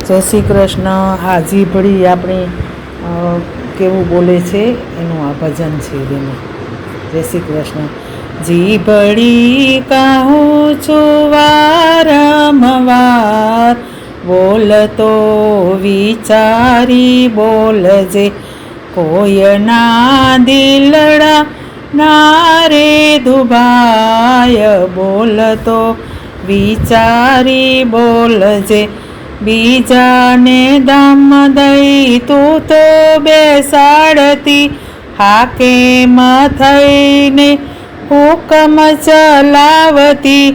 જય શ્રી કૃષ્ણ. આ જીભડી આપણી કેવું બોલે છે એનું આ ભજન છે એનું. જય શ્રી કૃષ્ણ. જીભડી કહું છું વારંવાર, બોલતો વિચારી બોલજે. કોયના દિલડા ના રે દુભાય, બોલતો વિચારી બોલજે. બીજાને દમ દઈ તું તો બેસાડતી, હાકેમ થઈને હુકમ ચલાવતી.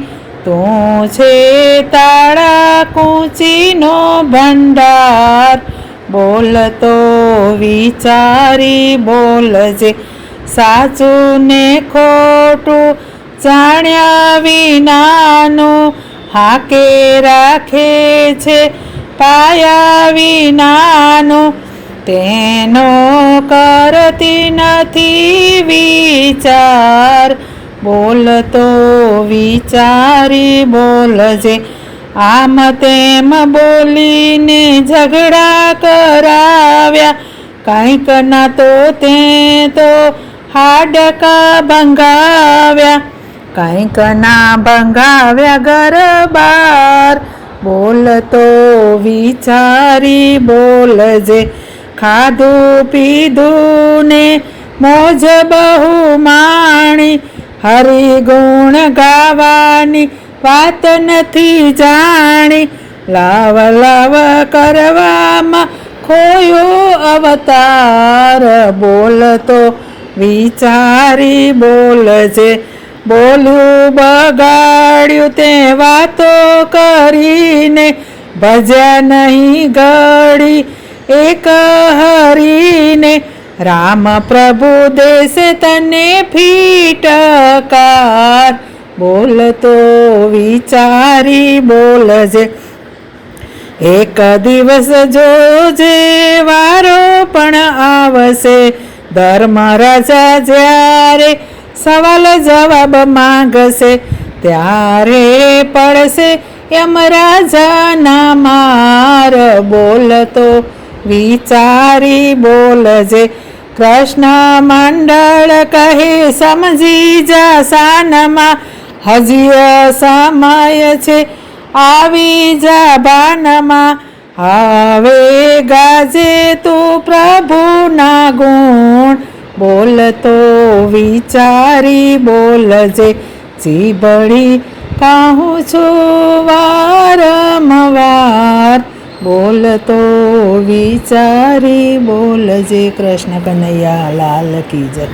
તું છે તાળા કૂંચીનો ભંડાર, બોલતો વિચારી બોલજે. સાચું ને ખોટું જાણ્યા વિનાનું, હાકે રાખે છે પાયા વિનાનું. તેનો કરતી નથી વિચાર, બોલતો વિચારી બોલજે. આમ તેમ બોલીને ઝઘડા કરાવ્યા, કંઈક ના તો તે તો હાડકા ભંગાવ્યા. કંઈક ના ભંગાવ્યા ગરબાર, બોલતો વિચારી બોલજે. ખાધું પીધું ને મોજ બહુ માણી, હરિગુણ ગાવાની વાત નથી જાણી. લાવ લાવ કરવામાં ખોયો અવતાર, બોલતો વિચારી બોલજે. બોલું બગાડ્યું તે વાતો કરીને, ભજ્યા નહીં ઘડી એક હરીને. રામ પ્રભુ દેશે તને ફીટકાર, બોલતો વિચારી બોલજે. એક દિવસ જોજે વારો પણ આવશે, ધર્મ રાજા જ્યારે સવાલ જવાબ માંગશે, ત્યારે પડશે યમરાજાના માર, બોલતો વિચારી બોલજે. કૃષ્ણ મંડળ કહે સમજી જા સાનમાં, હજી સમય છે આવી જા ભાનમાં. હવે ગાજે તું પ્રભુના ગુણ, બોલતો વિચારી બોલજે. જીભડી કહું છું વારંવાર, બોલતો વિચારી બોલજે. કૃષ્ણ કનૈયા લાલ કી જય.